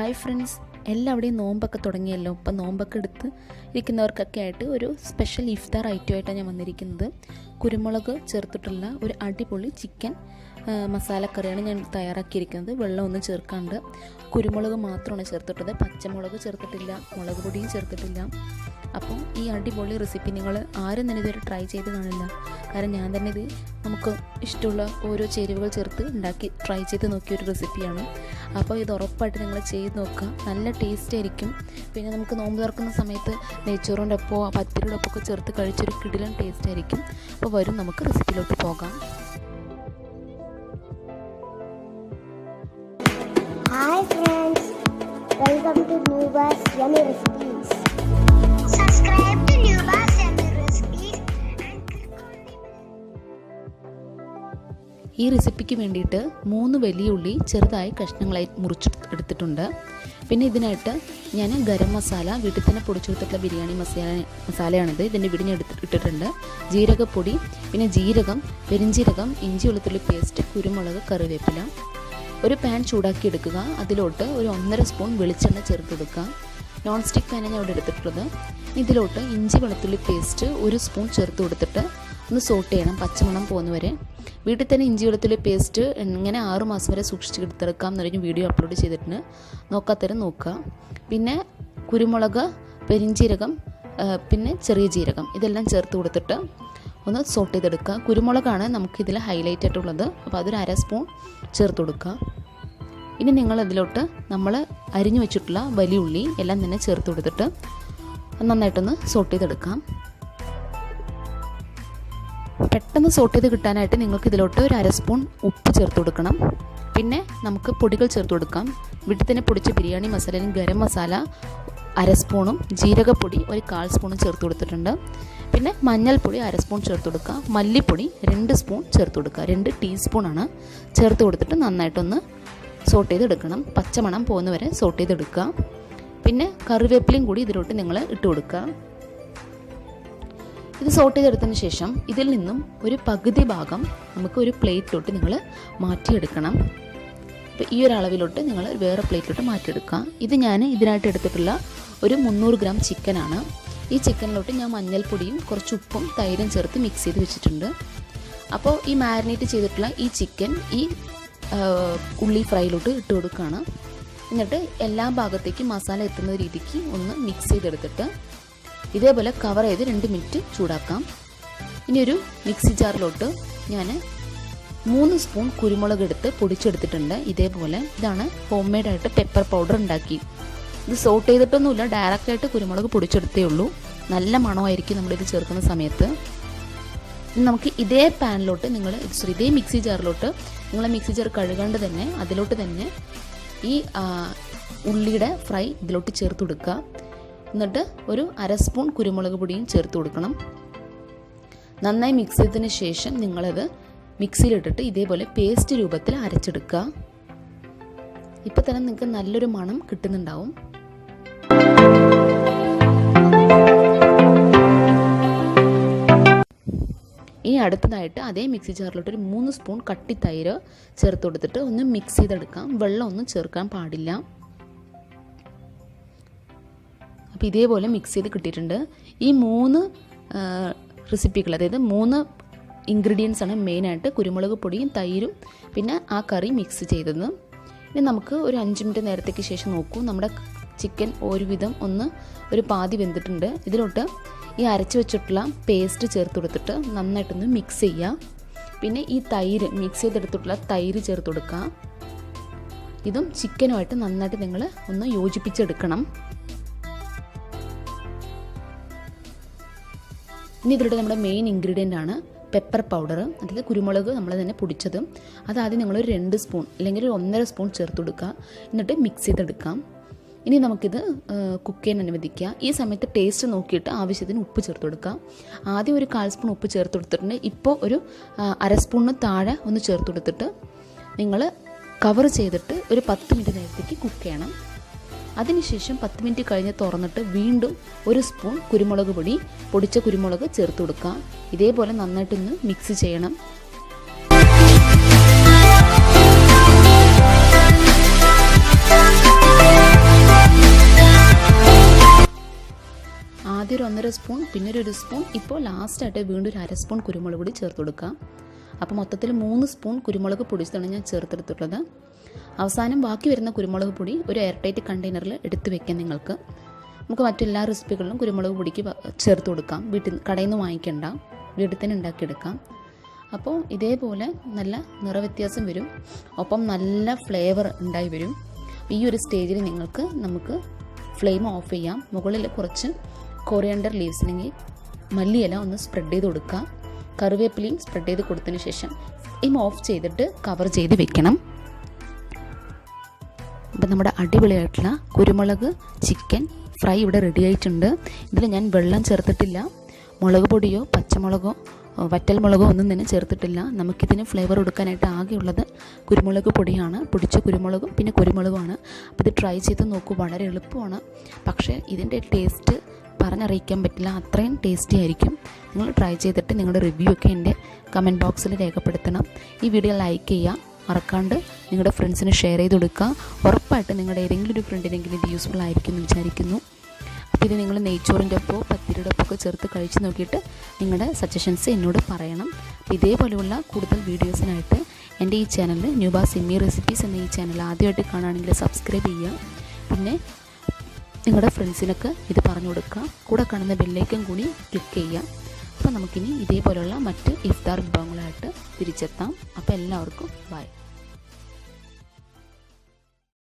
Hi friends, എല്ലാവരുടെയും നോമ്പൊക്കെ തുടങ്ങിയല്ലോ. അപ്പം നോമ്പൊക്കെ എടുത്ത് ഇരിക്കുന്നവർക്കൊക്കെ ആയിട്ട് ഒരു സ്പെഷ്യൽ ഇഫ്താർ ഐറ്റമായിട്ടാണ് ഞാൻ വന്നിരിക്കുന്നത്. കുരുമുളക് ചേർത്തിട്ടുള്ള ഒരു അടിപൊളി ചിക്കൻ മസാലക്കറിയാണ് ഞാൻ തയ്യാറാക്കിയിരിക്കുന്നത്. വെള്ളമൊന്നും ചേർക്കാണ്ട് കുരുമുളക് മാത്രമാണ് ചേർത്തിട്ടത്. പച്ചമുളക് ചേർത്തിട്ടില്ല, മുളക് പൊടിയും ചേർത്തിട്ടില്ല. അപ്പം ഈ അടിപൊളി റെസിപ്പി നിങ്ങൾ ആരും തന്നെ ഇതുവരെ ട്രൈ ചെയ്ത് കാണില്ല. കാരണം ഞാൻ തന്നെ ഇത് നമുക്ക് ഇഷ്ടമുള്ള ഓരോ ചേരുവകൾ ചേർത്ത് ഉണ്ടാക്കി ട്രൈ ചെയ്ത് നോക്കിയൊരു റെസിപ്പിയാണ്. അപ്പോൾ ഇത് ഉറപ്പായിട്ട് നിങ്ങൾ ചെയ്ത് നോക്കുക, നല്ല ടേസ്റ്റ് ആയിരിക്കും. പിന്നെ നമുക്ക് നോമ്പ് തുറക്കുന്ന സമയത്ത് നെയ്ച്ചോറിൻ്റെ ഒപ്പമോ പത്തിരിയുടെ ഒപ്പമൊക്കെ ചേർത്ത് കഴിച്ചൊരു കിടിലൻ ടേസ്റ്റ് ആയിരിക്കും. അപ്പോൾ വരും, നമുക്ക് റെസിപ്പിയിലോട്ട് പോകാം. Hi friends, welcome to Nubas Yummy Recipes. Subscribe to Nubas Yummy Recipes and click on the bell. ഈ റെസിപ്പിക്ക് വേണ്ടിയിട്ട് 3 വലിയ ഉള്ളി ചെറുതായി കഷ്ണങ്ങളായി മുറിച്ചെടുത്തിട്ടുണ്ട്. പിന്നെ ഇതിനായിട്ട് ഞാൻ ഗരം മസാല വീട്ടിൽ തന്നെ പൊടിച്ചെടുത്തിട്ടുള്ള ബിരിയാണി മസാലയാണിത്. ഇതിൻ്റെ ഇട്ടിട്ടുണ്ട് ജീരകപ്പൊടി, പിന്നെ ജീരകം, പെരിഞ്ജീരകം, ഇഞ്ചി വെളുത്തുള്ളി പേസ്റ്റ്, കുരുമുളക്, കറിവേപ്പില. ഒരു പാൻ ചൂടാക്കി എടുക്കുക. അതിലോട്ട് ഒരു 1.5 സ്പൂൺ വെളിച്ചെണ്ണ ചേർത്തെടുക്കുക. നോൺ സ്റ്റിക്ക് പാനാണ് ഞാൻ ഇവിടെ എടുത്തിട്ടുള്ളത്. ഇതിലോട്ട് ഇഞ്ചി വെളുത്തുള്ളി പേസ്റ്റ് 1 സ്പൂൺ ചേർത്ത് കൊടുത്തിട്ട് ഒന്ന് സോട്ട് ചെയ്യണം, പച്ചമണം പോകുന്നവരെ. വീട്ടിൽ തന്നെ ഇഞ്ചി വെളുത്തുള്ളി പേസ്റ്റ് എങ്ങനെ 6 മാസം വരെ സൂക്ഷിച്ച് എടുത്തെടുക്കാം എന്നൊരു വീഡിയോ അപ്ലോഡ് ചെയ്തിട്ടുണ്ട്, നോക്കാത്തരം നോക്കുക. പിന്നെ കുരുമുളക്, പെരിഞ്ജീരകം, പിന്നെ ചെറിയ ജീരകം ഇതെല്ലാം ചേർത്ത് കൊടുത്തിട്ട് ഒന്ന് സോട്ട് ചെയ്തെടുക്കുക. കുരുമുളകാണ് നമുക്കിതിൽ ഹൈലൈറ്റ് ആയിട്ടുള്ളത്, അപ്പോൾ അതൊരു 1/2 സ്പൂൺ ചേർത്ത് കൊടുക്കുക. ഇനി നിങ്ങൾ അതിലോട്ട് നമ്മൾ അരിഞ്ഞു വെച്ചിട്ടുള്ള വലിയ ഉള്ളി എല്ലാം തന്നെ ചേർത്ത് കൊടുത്തിട്ട് നന്നായിട്ടൊന്ന് സോട്ട് ചെയ്തെടുക്കാം. പെട്ടെന്ന് സോട്ട് ചെയ്ത് കിട്ടാനായിട്ട് നിങ്ങൾക്ക് ഇതിലോട്ട് ഒരു 1/2 സ്പൂൺ ഉപ്പ് ചേർത്ത് കൊടുക്കണം. പിന്നെ നമുക്ക് പൊടികൾ ചേർത്ത് കൊടുക്കാം. വീട്ടിൽ തന്നെ പൊടിച്ച ബിരിയാണി മസാലയും ഗരം മസാല 1/2 സ്പൂണും ജീരകപ്പൊടി ഒരു 1/4 സ്പൂണും ചേർത്ത് കൊടുത്തിട്ടുണ്ട്. പിന്നെ മഞ്ഞൾപ്പൊടി 1/2 സ്പൂൺ ചേർത്ത് കൊടുക്കുക. മല്ലിപ്പൊടി 2 സ്പൂൺ ചേർത്ത് കൊടുക്കുക. 2 ടീസ്പൂണാണ് ചേർത്ത് കൊടുത്തിട്ട് നന്നായിട്ടൊന്ന് സോട്ട് ചെയ്തെടുക്കണം. പച്ചമണം പോകുന്നവരെ സോട്ട് ചെയ്തെടുക്കുക. പിന്നെ കറിവേപ്പിലയും കൂടി ഇതിലോട്ട് നിങ്ങൾ ഇട്ട് കൊടുക്കുക. ഇത് സോട്ട് ചെയ്തെടുത്തതിന് ശേഷം ഇതിൽ നിന്നും ഒരു പകുതി ഭാഗം നമുക്ക് ഒരു പ്ലേറ്റിലോട്ട് നിങ്ങൾ മാറ്റിയെടുക്കണം. അപ്പോൾ ഈ ഒരു അളവിലോട്ട് നിങ്ങൾ വേറെ പ്ലേറ്റിലോട്ട് മാറ്റിയെടുക്കുക. ഇത് ഞാൻ ഇതിനായിട്ട് എടുത്തിട്ടുള്ള ഒരു 300 ഗ്രാം ചിക്കനാണ്. ഈ ചിക്കനിലോട്ട് ഞാൻ മഞ്ഞൾപ്പൊടിയും കുറച്ച് ഉപ്പും തൈരും ചേർത്ത് മിക്സ് ചെയ്ത് വെച്ചിട്ടുണ്ട്. അപ്പോൾ ഈ മാരിനേറ്റ് ചെയ്തിട്ടുള്ള ഈ ചിക്കൻ ഈ ഉള്ളി ഫ്രൈയിലോട്ട് ഇട്ട് കൊടുക്കുകയാണ്. എന്നിട്ട് എല്ലാ ഭാഗത്തേക്കും മസാല എത്തുന്ന രീതിക്ക് ഒന്ന് മിക്സ് ചെയ്തെടുത്തിട്ട് ഇതേപോലെ കവർ ചെയ്ത് 2 മിനിറ്റ് ചൂടാക്കാം. ഇനി ഒരു മിക്സി ജാറിലോട്ട് ഞാൻ 3 സ്പൂൺ കുരുമുളക് എടുത്ത് പൊടിച്ചെടുത്തിട്ടുണ്ട്. ഇതേപോലെ ഇതാണ് ഹോം മെയ്ഡായിട്ട് പെപ്പർ പൗഡർ ഉണ്ടാക്കി. ഇത് സോട്ട് ചെയ്തിട്ടൊന്നുമില്ല, ഡയറക്റ്റായിട്ട് കുരുമുളക് പൊടിച്ചെടുത്തേ ഉള്ളൂ. നല്ല മണമായിരിക്കും നമ്മളിത് ചേർക്കുന്ന സമയത്ത്. നമുക്ക് ഇതേ പാനിലോട്ട് ഇതേ മിക്സി ജാറിലോട്ട് നിങ്ങൾ മിക്സി ജാർ കഴുകാണ്ട് തന്നെ അതിലോട്ട് തന്നെ ഈ ഉള്ളിയുടെ ഫ്രൈ ഇതിലോട്ട് ചേർത്ത് കൊടുക്കുക. എന്നിട്ട് ഒരു 1/2 സ്പൂൺ കുരുമുളക് പൊടിയും ചേർത്ത് കൊടുക്കണം. നന്നായി മിക്സ് ചെയ്തതിന് ശേഷം നിങ്ങളത് മിക്സിയിലിട്ടിട്ട് ഇതേപോലെ പേസ്റ്റ് രൂപത്തിൽ അരച്ചെടുക്കുക. ഇപ്പം തന്നെ നിങ്ങൾക്ക് നല്ലൊരു മണം കിട്ടുന്നുണ്ടാവും. ഇനി അടുത്തതായിട്ട് അതേ മിക്സി ജാറിലോട്ട് ഒരു 3 സ്പൂൺ കട്ടി തൈര് ചേർത്ത് കൊടുത്തിട്ട് ഒന്ന് മിക്സ് ചെയ്തെടുക്കാം. വെള്ളം ഒന്നും ചേർക്കാൻ പാടില്ല. അപ്പോൾ ഇതേപോലെ മിക്സ് ചെയ്ത് കിട്ടിയിട്ടുണ്ട്. ഈ 3 റെസിപ്പികൾ, അതായത് 3 ഇൻഗ്രീഡിയൻസ് ആണ് മെയിനായിട്ട്, കുരുമുളക് പൊടിയും തൈരും പിന്നെ ആ കറി മിക്സ് ചെയ്തത്. ഇനി നമുക്ക് ഒരു 5 മിനിറ്റ് നേരത്തേക്ക് ശേഷം നോക്കൂ, നമ്മുടെ ചിക്കൻ ഒരുവിധം ഒരു പാതി വെന്തിട്ടുണ്ട്. ഇതിലോട്ട് ഈ അരച്ച് വെച്ചിട്ടുള്ള പേസ്റ്റ് ചേർത്ത് കൊടുത്തിട്ട് നന്നായിട്ടൊന്ന് മിക്സ് ചെയ്യുക. പിന്നെ ഈ തൈര് മിക്സ് ചെയ്തെടുത്തിട്ടുള്ള തൈര് ചേർത്ത് കൊടുക്കുക. ഇതും ചിക്കനുമായിട്ട് നന്നായിട്ട് നിങ്ങൾ ഒന്ന് യോജിപ്പിച്ചെടുക്കണം. ഇനി ഇതിലൂടെ നമ്മുടെ മെയിൻ ഇൻഗ്രീഡിയൻ്റ് ആണ് പെപ്പർ പൗഡർ, അതായത് കുരുമുളക് നമ്മൾ തന്നെ പൊടിച്ചത്. അതാദ്യം നിങ്ങളൊരു 2 സ്പൂൺ അല്ലെങ്കിൽ ഒരു 1.5 സ്പൂൺ ചേർത്ത് കൊടുക്കുക. എന്നിട്ട് മിക്സ് ചെയ്തെടുക്കാം. ഇനി നമുക്കിത് കുക്ക് ചെയ്യാൻ അനുവദിക്കുക. ഈ സമയത്ത് ടേസ്റ്റ് നോക്കിയിട്ട് ആവശ്യത്തിന് ഉപ്പ് ചേർത്ത് കൊടുക്കുക. ആദ്യം ഒരു 1/4 സ്പൂൺ ഉപ്പ് ചേർത്ത് കൊടുത്തിട്ടുണ്ട്. ഇപ്പോൾ ഒരു 1/2 സ്പൂണിന് താഴെ ഒന്ന് ചേർത്ത് കൊടുത്തിട്ട് നിങ്ങൾ കവർ ചെയ്തിട്ട് ഒരു 10 മിനിറ്റ് നേരത്തേക്ക് കുക്ക് ചെയ്യണം. അതിനുശേഷം 10 മിനിറ്റ് കഴിഞ്ഞ് തുറന്നിട്ട് വീണ്ടും 1 സ്പൂൺ കുരുമുളക് പൊടി, പൊടിച്ച കുരുമുളക് ചേർത്ത് കൊടുക്കുക. ഇതേപോലെ നന്നായിട്ടൊന്ന് മിക്സ് ചെയ്യണം. 1.5 സ്പൂൺ, പിന്നെ ഒരു സ്പൂൺ, ഇപ്പോൾ ലാസ്റ്റായിട്ട് വീണ്ടും ഒരു 1/2 സ്പൂൺ കുരുമുളക് പൊടി ചേർത്ത് കൊടുക്കാം. അപ്പോൾ മൊത്തത്തിൽ 3 സ്പൂൺ കുരുമുളക് പൊടിച്ചതാണ് ഞാൻ ചേർത്തെടുത്തിട്ടുള്ളത്. അവസാനം ബാക്കി വരുന്ന കുരുമുളക് പൊടി ഒരു എയർ ടൈറ്റ് കണ്ടെയ്നറിൽ എടുത്ത് വെക്കാം. നമുക്ക് മറ്റെല്ലാ റെസിപ്പികളിലും കുരുമുളക് പൊടിക്ക് ചേർത്ത് കൊടുക്കാം. കടയിൽ നിന്ന് വാങ്ങിക്കണ്ട, വീട്ടിൽ തന്നെ ഉണ്ടാക്കിയെടുക്കാം. അപ്പോൾ ഇതേപോലെ നല്ല നിറവ്യത്യാസം വരും, ഒപ്പം നല്ല ഫ്ലേവർ ഉണ്ടായി വരും. ഈ ഒരു സ്റ്റേജിൽ നമുക്ക് ഫ്ലെയിം ഓഫ് ചെയ്യാം. മുകളിൽ കുറച്ച് കൊറിയാണ്ടർ ലീവ്സ് അല്ലെങ്കിൽ മല്ലിയില ഒന്ന് സ്പ്രെഡ് ചെയ്ത് കൊടുക്കുക. കറിവേപ്പിലയും സ്പ്രെഡ് ചെയ്ത് കൊടുത്തതിന് ശേഷം ഫ്ലെയിം ഓഫ് ചെയ്തിട്ട് കവർ ചെയ്ത് വെക്കണം. അപ്പം നമ്മുടെ അടിപൊളിയായിട്ടുള്ള കുരുമുളക് ചിക്കൻ ഫ്രൈ ഇവിടെ റെഡി ആയിട്ടുണ്ട്. ഇതിൽ ഞാൻ വെള്ളം ചേർത്തിട്ടില്ല, മുളക് പൊടിയോ പച്ചമുളകോ വറ്റൽമുളകോ ഒന്നും തന്നെ ചേർത്തിട്ടില്ല. നമുക്കിതിന് ഫ്ലേവർ കൊടുക്കാനായിട്ട് ആകെയുള്ളത് കുരുമുളക് പൊടിയാണ്, പൊടിച്ച കുരുമുളകും പിന്നെ കുരുമുളകുമാണ്. അപ്പോൾ ഇത് ട്രൈ ചെയ്ത് നോക്കൂ, വളരെ എളുപ്പമാണ്. പക്ഷേ ഇതിൻ്റെ ടേസ്റ്റ് പറഞ്ഞറിയിക്കാൻ പറ്റില്ല, അത്രയും ടേസ്റ്റി ആയിരിക്കും. നിങ്ങൾ ട്രൈ ചെയ്തിട്ട് നിങ്ങളുടെ റിവ്യൂ ഒക്കെ എൻ്റെ കമൻറ്റ് ബോക്സിൽ രേഖപ്പെടുത്തണം. ഈ വീഡിയോ ലൈക്ക് ചെയ്യുക, മറക്കാണ്ട് നിങ്ങളുടെ ഫ്രണ്ട്സിന് ഷെയർ ചെയ്ത് കൊടുക്കുക. ഉറപ്പായിട്ട് നിങ്ങളുടെ ഏതെങ്കിലും ഒരു ഫ്രണ്ടിനെങ്കിലും ഇത് യൂസ്ഫുൾ ആയിരിക്കും എന്ന് വിചാരിക്കുന്നു. അപ്പോൾ ഇത് നിങ്ങൾ നെയ്ച്ചോറിൻ്റെ ഒപ്പോ പത്തിരിയുടെ ഒപ്പമൊക്കെ ചേർത്ത് കഴിച്ച് നോക്കിയിട്ട് നിങ്ങളുടെ സജഷൻസ് എന്നോട് പറയണം. അപ്പോൾ ഇതേപോലെയുള്ള കൂടുതൽ വീഡിയോസിനായിട്ട് എൻ്റെ ഈ ചാനൽ ന്യൂബാസ് എമ്മി റെസിപ്പീസ് എന്ന ഈ ചാനൽ ആദ്യമായിട്ട് കാണുകയാണെങ്കിൽ സബ്സ്ക്രൈബ് ചെയ്യുക. പിന്നെ നിങ്ങളുടെ ഫ്രണ്ട്സിനൊക്കെ ഇത് പറഞ്ഞു കൊടുക്കുക. കൂടെ കാണുന്ന ബെല്ലൈക്കൺ കൂടി ക്ലിക്ക് ചെയ്യുക. അപ്പോൾ നമുക്കിനി ഇതേപോലെയുള്ള മറ്റ് ഇഫ്താർ വിഭവങ്ങളായിട്ട് തിരിച്ചെത്താം. അപ്പോൾ എല്ലാവർക്കും ബൈ.